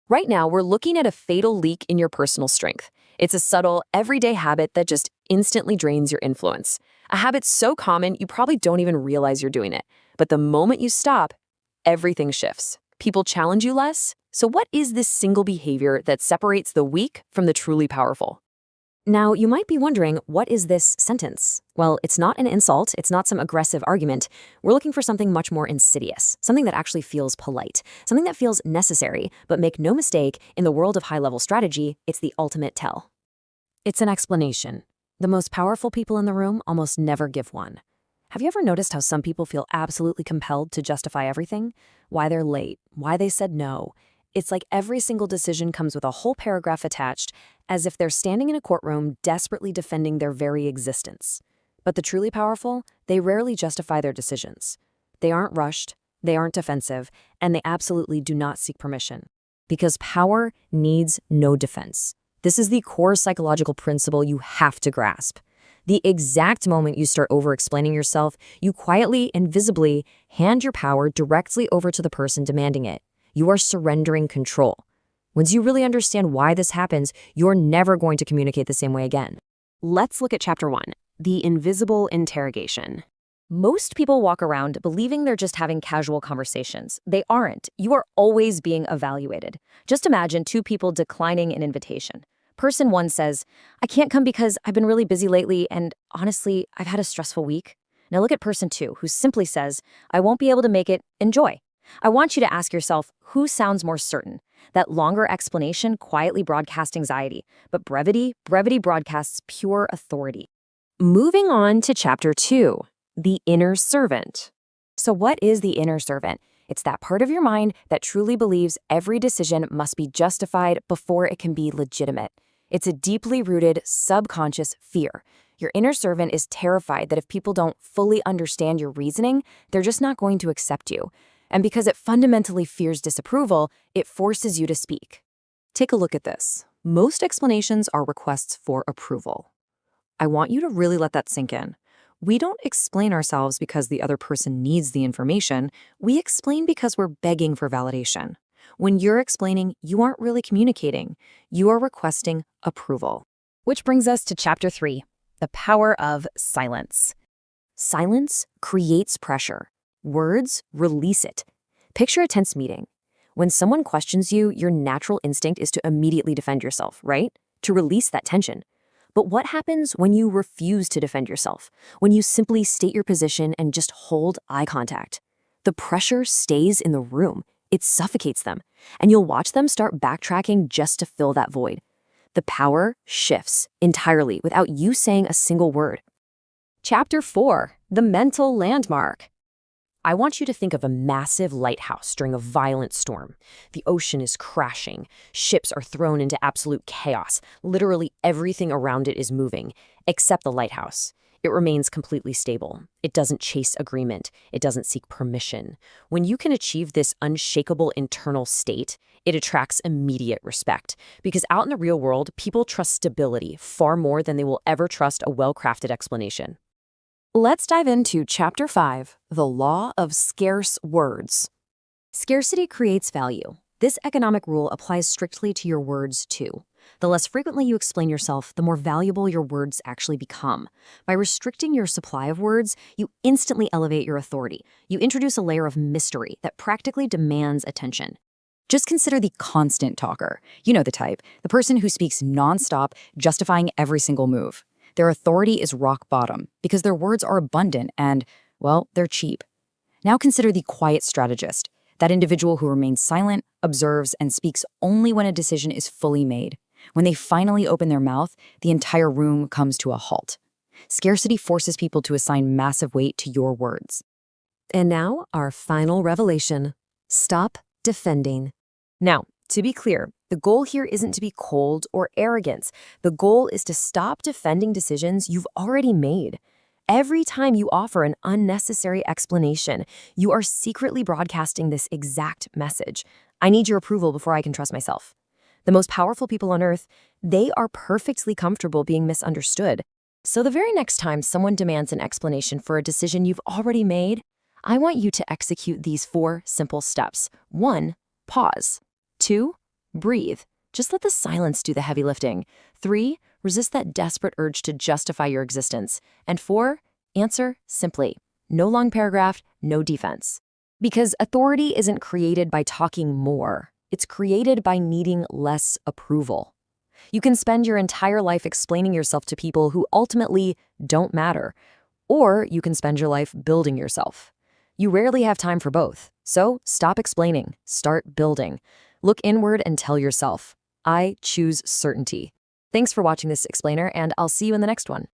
Right now, we're looking at a fatal leak in your personal strength. It's a subtle, everyday habit that just instantly drains your influence. A habit so common, you probably don't even realize you're doing it. But the moment you stop, everything shifts. People challenge you less. So what is this single behavior that separates the weak from the truly powerful? Now, you might be wondering, what is this sentence? Well, it's not an insult, it's not some aggressive argument. We're looking for something much more insidious, something that actually feels polite, something that feels necessary, but make no mistake, in the world of high-level strategy, it's the ultimate tell. It's an explanation. The most powerful people in the room almost never give one. Have you ever noticed how some people feel absolutely compelled to justify everything? Why they're late, why they said no. It's like every single decision comes with a whole paragraph attached, as if they're standing in a courtroom desperately defending their very existence. But the truly powerful, they rarely justify their decisions. They aren't rushed, they aren't defensive, and they absolutely do not seek permission. Because power needs no defense. This is the core psychological principle you have to grasp. The exact moment you start over-explaining yourself, you quietly and visibly hand your power directly over to the person demanding it. You are surrendering control. Once you really understand why this happens, you're never going to communicate the same way again. Let's look at Chapter 1, the invisible interrogation. Most people walk around believing they're just having casual conversations. They aren't. You are always being evaluated. Just imagine two people declining an invitation. Person 1 says, "I can't come because I've been really busy lately and honestly, I've had a stressful week." Now look at person 2, who simply says, "I won't be able to make it. Enjoy." I want you to ask yourself, who sounds more certain? That longer explanation quietly broadcasts anxiety, but brevity broadcasts pure authority. Moving on to Chapter 2, the inner servant. So what is the inner servant? It's that part of your mind that truly believes every decision must be justified before it can be legitimate. It's a deeply rooted subconscious fear. Your inner servant is terrified that if people don't fully understand your reasoning, they're just not going to accept you. And because it fundamentally fears disapproval, it forces you to speak. Take a look at this. Most explanations are requests for approval. I want you to really let that sink in. We don't explain ourselves because the other person needs the information. We explain because we're begging for validation. When you're explaining, you aren't really communicating. You are requesting approval. Which brings us to Chapter 3, the power of silence. Silence creates pressure. Words release it. Picture a tense meeting. When someone questions you, your natural instinct is to immediately defend yourself, right? To release that tension. But what happens when you refuse to defend yourself? When you simply state your position and just hold eye contact? The pressure stays in the room. It suffocates them. And you'll watch them start backtracking just to fill that void. The power shifts entirely without you saying a single word. Chapter 4, the mental landmark. I want you to think of a massive lighthouse during a violent storm. The ocean is crashing. Ships are thrown into absolute chaos. Literally everything around it is moving, except the lighthouse. It remains completely stable. It doesn't chase agreement. It doesn't seek permission. When you can achieve this unshakable internal state, it attracts immediate respect. Because out in the real world, people trust stability far more than they will ever trust a well-crafted explanation. Let's dive into Chapter 5, the law of scarce words. Scarcity creates value. This economic rule applies strictly to your words, too. The less frequently you explain yourself, the more valuable your words actually become. By restricting your supply of words, you instantly elevate your authority. You introduce a layer of mystery that practically demands attention. Just consider the constant talker. You know the type, the person who speaks nonstop, justifying every single move. Their authority is rock bottom because their words are abundant and, well, they're cheap. Now consider the quiet strategist, that individual who remains silent, observes, and speaks only when a decision is fully made. When they finally open their mouth, the entire room comes to a halt. Scarcity forces people to assign massive weight to your words. And now, our final revelation. Stop defending. Now, to be clear, the goal here isn't to be cold or arrogant. The goal is to stop defending decisions you've already made. Every time you offer an unnecessary explanation, you are secretly broadcasting this exact message. I need your approval before I can trust myself. The most powerful people on earth, they are perfectly comfortable being misunderstood. So the very next time someone demands an explanation for a decision you've already made, I want you to execute these 4 simple steps. 1, pause. 2, Breathe. Just let the silence do the heavy lifting. 3, resist that desperate urge to justify your existence. And 4, answer simply. No long paragraph, no defense. Because authority isn't created by talking more. It's created by needing less approval. You can spend your entire life explaining yourself to people who ultimately don't matter. Or you can spend your life building yourself. You rarely have time for both. So stop explaining, start building. Look inward and tell yourself, I choose certainty. Thanks for watching this explainer, and I'll see you in the next one.